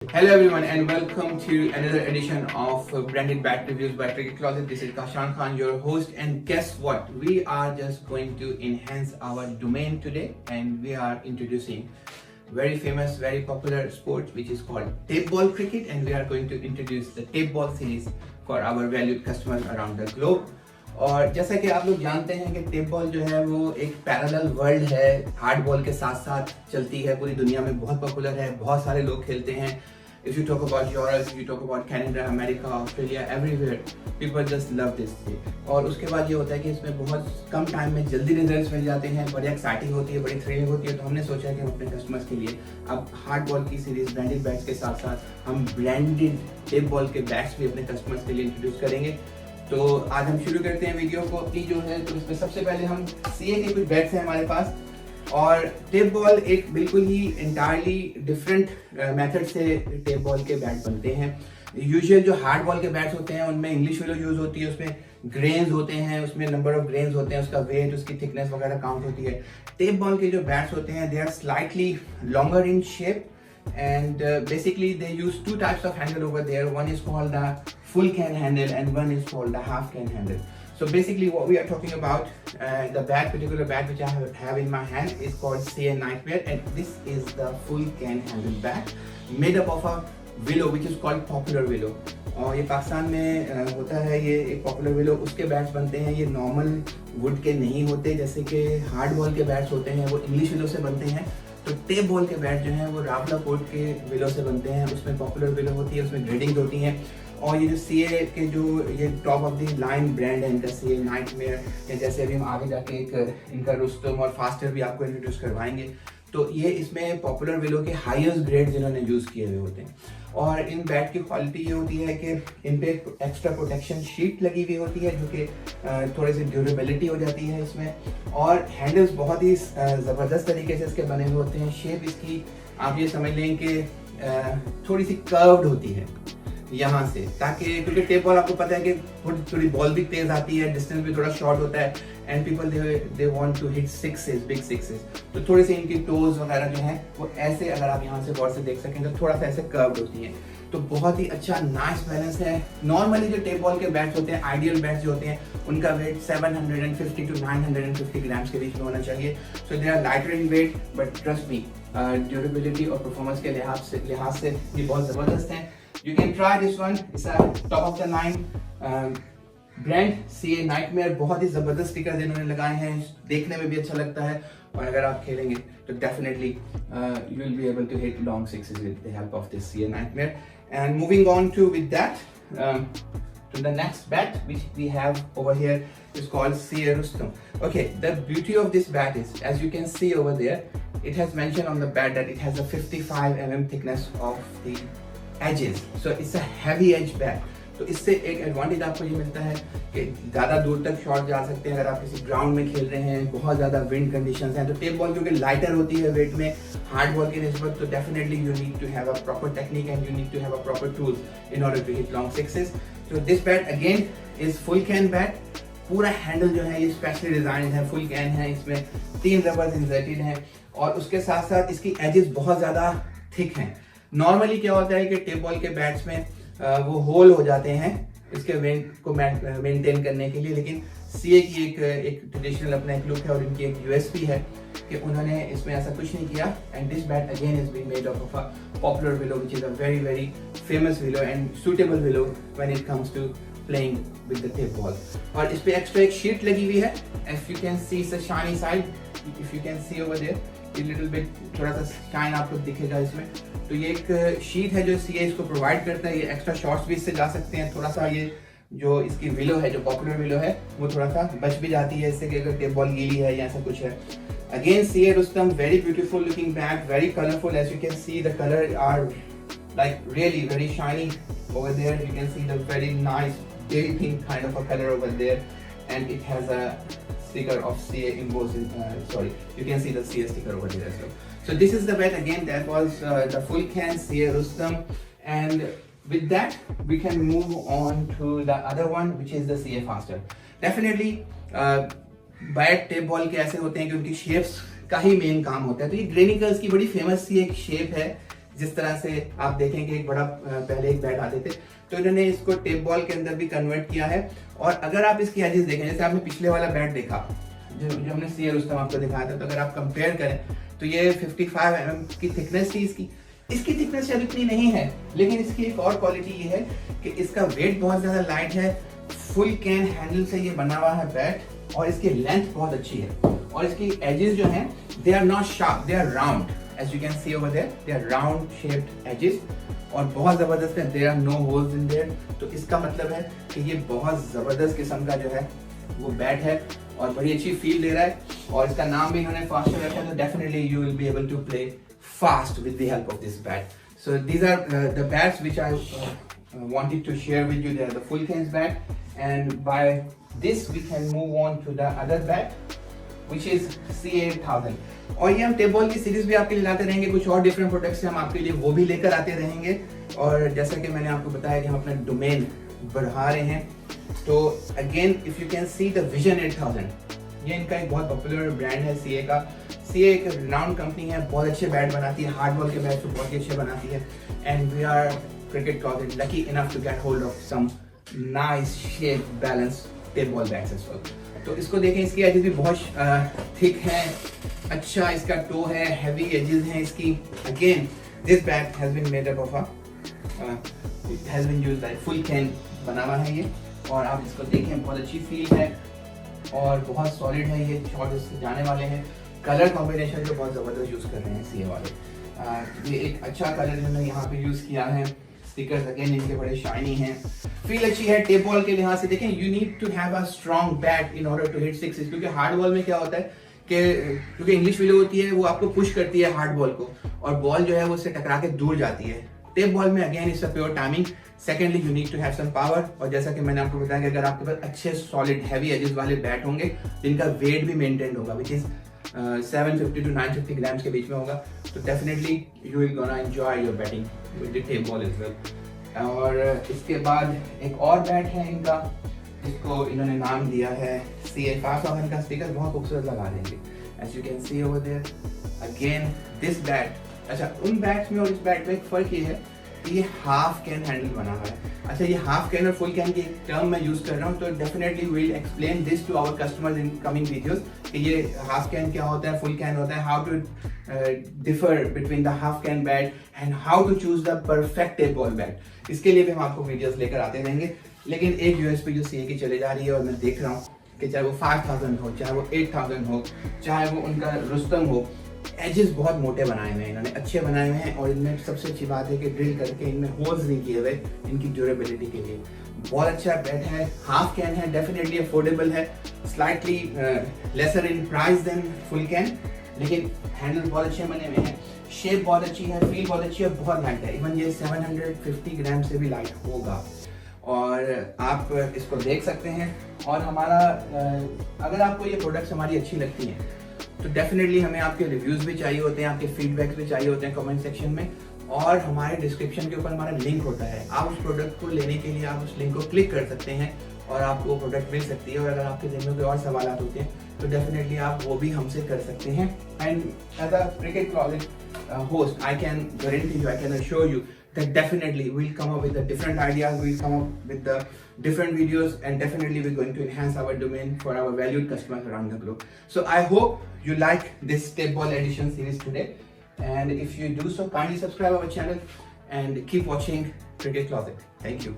Hello everyone and welcome to another edition of Branded Bat Reviews by Cricket Closet. This is Kashan Khan, your host, and guess what? We are just going to enhance our domain today and we are introducing very famous, very popular sport which is called tape ball cricket, and we are going to introduce the tape ball series for our valued customers around the globe. और जैसा कि आप लोग जानते हैं कि tape ball जो है वो एक पैरेलल वर्ल्ड है, हार्ड बॉल के साथ साथ चलती है, पूरी दुनिया में बहुत पॉपुलर है, बहुत सारे लोग खेलते हैं. If you talk about Europe, if you talk about Canada, America, Australia, everywhere, people just love this. और उसके बाद ये होता है कि इसमें बहुत कम टाइम में जल्दी रिजल्ट्स मिल जाते हैं, बड़ी एक्साइटिंग होती है, बड़ी थ्रिलिंग होती है. तो हमने सोचा कि हम अपने कस्टमर्स के लिए अब हार्ड बॉल की सीरीज ब्रांडेड बैट्स के साथ साथ हम ब्रांडेड टेप बॉल के बैट्स भी अपने कस्टमर्स के लिए इंट्रोड्यूस करेंगे. तो आज हम शुरू करते हैं वीडियो को अपनी जो है. तो इसमें सबसे पहले हम सीए के कुछ बैट्स हैं हमारे पास, और टेप बॉल एक बिल्कुल ही इंटायरली डिफरेंट मेथड से टेप बॉल के बैट बनते हैं. यूजुअल जो हार्ड बॉल के बैट्स होते हैं उनमें इंग्लिश विलो यूज होती है, उसमें ग्रेन्स होते हैं, उसमें नंबर ऑफ ग्रेन्स होते हैं, उसका वेट, उसकी थिकनेस वगैरह काउंट होती है. टेप बॉल के जो बैट्स होते हैं they are slightly longer in shape and basically they use two types of handle over there. One is called the full can handle and one is called the half can handle. So basically what we are talking about, the particular bat which I have in my hand is called CA Nightmare, and this is the full can handle bat made up of a willow which is called popular willow. और ये पाकिस्तान में होता है, ये एक popular willow. उसके bats बनते हैं, ये नॉर्मल वुड के नहीं होते जैसे कि हार्ड बॉल के बैट्स होते हैं, वो इंग्लिश विलो से बनते हैं. तो टेप बॉल के बैट जो हैं वो रावला कोट के विलो से बनते हैं, उसमें पॉपुलर विलो होती है, उसमें ग्रेडिंग होती हैं. और ये जो सीए के जो ये top of the line brand है इनका, सीए नाइटमेयर, या जैसे अभी हम आगे जाके एक इनका रुस्तम और फास्टर भी आपको इंट्रोड्यूस करवाएंगे. तो ये इसमें पॉपुलर विलो के हाईएस्ट ग्रेड जिन्होंने यूज़ किए हुए होते हैं. और इन बैट की क्वालिटी ये होती है कि इन पे एक्स्ट्रा प्रोटेक्शन शीट लगी हुई होती है जो कि थोड़ी सी ड्यूरेबिलिटी हो जाती है इसमें. और हैंडल्स बहुत ही ज़बरदस्त तरीके से इसके बने हुए होते हैं. शेप इसकी आप ये समझ लें कि थोड़ी सी कर्व्ड होती है यहाँ से, ताकि क्योंकि टेप बॉल आपको पता है कि थोड़ी थोड़ी बॉल भी तेज आती है, डिस्टेंस भी थोड़ा शॉर्ट होता है, and people they want to hit sixes, big sixes. तो थोड़ी सी इनकी टोज वगैरह जो हैं वो ऐसे, अगर आप यहाँ से गौर से देख सकें तो थोड़ा सा ऐसे कर्व्ड होती हैं. तो बहुत ही अच्छा नाइस बैलेंस है. नॉर्मली जो टेप बॉल के बैट्स होते हैं, आइडियल बैट्स जो होते हैं, उनका वेट 750 to 950 ग्राम्स के बीच में होना चाहिए. So they are lighter in weight, but trust me, durability और परफॉर्मेंस के लिहाज से ये बहुत ज़बरदस्त हैं. You can try this one. It's a top of the line brand CA Nightmare. बहुत ही ज़बरदस्त स्टिकर इन्होंने लगाए हैं, देखने में भी अच्छा लगता है, और अगर आप खेलेंगे तो definitely you will be able to hit long sixes with the help of this CA Nightmare. And moving on with that, to the next bat which we have over here is called CA Rustam. Okay, the beauty of this bat is, as you can see over there, it has mentioned on the bat that it has a 55 mm thickness of the edges. So it's a heavy edge bat. तो इससे एक advantage आपको ये मिलता है कि ज़्यादा दूर तक शॉट जा सकते हैं अगर आप किसी ग्राउंड में खेल रहे हैं, बहुत ज़्यादा विंड कंडीशंस हैं. तो टेप बॉल क्योंकि लाइटर होती है वेट में हार्ड बॉल की निस्बत, तो definitely you need to have a proper technique and you need to have a proper tools in order to hit long sixes. तो this bat again is full cane bat. पूरा handle जो है ये specially design है, full cane है, इसमें 3 rubbers inserted हैं, और उसके साथ साथ इसकी एजेस बहुत ज़्यादा थिक हैं. नॉर्मली क्या होता है कि टेप बॉल के बैट्स में वो होल हो जाते हैं इसके वेट को मेंटेन करने के लिए, लेकिन सीए की एक ट्रेडिशनल अपना एक लुक है और इनकी एक यूएसपी है कि उन्होंने इसमें ऐसा कुछ नहीं किया. And this bat again is being made of a popular willow which is a very very famous willow and suitable willow when it comes to playing with the tape ball. और इस पे एक्स्ट्रा एक sheet लगी हुई है, as you can see it's a shiny side, if you can see over there, ये little bit थोड़ा सा शाइन आपको दिखेगा इसमें. तो ये एक शीट है जो सीए इसको प्रोवाइड करता है. ये एक्स्ट्रा शॉट्स भी इससे जा सकते हैं. थोड़ा सा ये जो इसकी विलो है, जो पॉपुलर विलो है, वो थोड़ा सा बच भी जाती है इससे कि अगर टेप बॉल गीली है या ऐसा कुछ है. Again CA Rustam, very beautiful looking bat, very colorful. As you can see, the color are like really very shiny over there. You can see the very nice baby pink kind of a color over there, and it has a sticker of CA embossed you can see the CA sticker over there as well. So this is the bat again. That was the full can CA Rustam, and with that we can move on to the other one which is the CA Faster. Definitely bat tape ball के ऐसे होते हैं कि उनकी shapes का ही main काम होता है. तो ये ग्रेनिकल्स की बड़ी फेमस सी एक शेप है जिस तरह से आप देखेंगे एक बड़ा पहले एक बैट आते थे, तो इन्होंने इसको टेप बॉल के अंदर भी कन्वर्ट किया है। और अगर आप इसकी एजेस देखें, जैसे आपने पिछले वाला बैट देखा जो हमने सीए रुस्तम आपको दिखाया था, तो अगर आप कंपेयर करें तो ये 55 mm की थिकनेस थी इसकी थिकनेस अब इतनी नहीं है, लेकिन इसकी एक और क्वालिटी ये है कि इसका वेट बहुत ज़्यादा लाइट है। फुल कैन हैंडल से ये बना हुआ है बैट, और इसकी लेंथ बहुत अच्छी है, और इसकी एजेस जो हैं they are not sharp, they are round, as you can see over there, they are round shaped edges, और बहुत ज़बरदस्त है। There are no holes in there, तो इसका मतलब है कि ये बहुत ज़बरदस्त किस्म का जो है वो बैट है और बड़ी अच्छी फील दे रहा है। और इसका नाम भी इन्होंने फास्टर रखा है, तो definitely you will be able to play fast with the help of this bat. So these are the bats which I wanted to share with you. They are the full cans bat, and by this we can move on to the other bat which is CA8000। और ये हम tape ball की series भी आपके लिए लाते रहेंगे, कुछ और डिफरेंट प्रोडक्ट्स हम आपके लिए वो भी लेकर आते रहेंगे। और जैसा कि मैंने आपको बताया कि हम अपना डोमेन बढ़ा रहे हैं, तो again if you can see the vision 8000, ये इनका एक बहुत पॉपुलर ब्रांड है सीए का। सीए एक रिनाउंड कंपनी है, बहुत अच्छे बैट बनाती है, हार्ड बॉल के बैट तो बहुत ही अच्छे बनाती है। And we are Cricket Closet lucky enough to get hold of some nice shape balanced tape ball bats as well। तो इसको देखें, इसकी एजेस भी बहुत थिक है, अच्छा इसका टो है, हैवी एजेस हैं इसकी। Again this bat has been made up of it has been used by full can बना हुआ है ये, और आप इसको देखें बहुत अच्छी फील है और बहुत सॉलिड है। ये शॉट इससे जाने वाले हैं। कलर कॉम्बिनेशन जो बहुत ज़बरदस्त यूज़ कर रहे हैं सीए वाले, ये एक अच्छा कलर इन्होंने यहाँ पे यूज़ किया है। स्टिकर्स अगेन इनके बड़े शाइनी हैं, फील अच्छी है। टेप बॉल के लिहाज से देखें, you need to have a strong bat in order to hit sixes, क्योंकि हार्ड बॉल में क्या होता है कि क्योंकि इंग्लिश विलो होती है, वो आपको पुश करती है हार्ड बॉल को, और बॉल जो है वो उससे टकरा के दूर जाती है। टेप बॉल में again it's a pure timing. Secondly you need to have some power, और जैसा कि मैंने आपको बताया कि अगर आपके पास अच्छे सॉलिड हैवी एजेस वाले बैट होंगे जिनका वेट भी मेंटेन होगा, विच इज 750 to 950 ग्राम्स के बीच में होगा, तो definitely you will gonna enjoy your batting with the tape ball as well. और इसके बाद एक और बैट है इनका, जिसको इन्होंने नाम दिया है CA5000 का। स्टिकर बहुत खूबसूरत लगा देंगे, as you can see over there. Again this bat, अच्छा उन बैट्स में और इस बैट में एक फ़र्क ये है कि ये हाफ कैन हैंडल बना हुआ है। अच्छा, ये हाफ कैन और फुल कैन की टर्म मैं यूज़ कर रहा हूँ, तो definitely will explain this to our customers in coming videos कि ये हाफ कैन क्या होता है, फुल कैन होता है, how to differ between the half can bat and how to choose the perfect tape ball bat. इसके लिए भी हम आपको वीडियोस लेकर आते रहेंगे। लेकिन एक यूएसपी जो सीए की चले जा रही है, और मैं देख रहा हूँ कि चाहे वो 5000 हो, चाहे वो 8000 हो, चाहे वो उनका रुस्तम हो, एजेस बहुत मोटे बनाए हुए हैं इन्होंने, अच्छे बनाए हुए हैं। और इनमें सबसे अच्छी बात है कि ड्रिल करके इनमें होल्स नहीं किए हुए इनकी ड्यूरेबिलिटी के लिए। बहुत अच्छा बैट है, हाफ कैन है, डेफिनेटली अफोर्डेबल है, slightly lesser in price than full can, लेकिन हैंडल बहुत अच्छे बने हुए हैं, शेप बहुत अच्छी है, फील बहुत अच्छी है, बहुत लाइट है। इवन ये 750 ग्राम से भी लाइट होगा, और आप इसको देख सकते हैं। और हमारा अगर आपको ये प्रोडक्ट्स हमारी अच्छी लगती हैं, तो डेफिनेटली हमें आपके रिव्यूज़ भी चाहिए होते हैं, आपके फीडबैक्स भी चाहिए होते हैं कमेंट सेक्शन में, और हमारे डिस्क्रिप्शन के ऊपर हमारा लिंक होता है। आप उस प्रोडक्ट को लेने के लिए आप उस लिंक को क्लिक कर सकते हैं और आपको वो प्रोडक्ट मिल सकती है। और अगर आपके ज़हन में कोई और सवाल होते हैं तो डेफिनेटली आप वो भी हमसे कर सकते हैं। And as a cricket closet host, I can guarantee you, I can assure you that definitely we'll come up with the different ideas, we'll come up with the different videos, and definitely we're going to enhance our domain for our valued customers around the globe. So I hope you like this tape ball edition series today, and if you do so, kindly subscribe our channel and keep watching Cricket Closet. Thank you.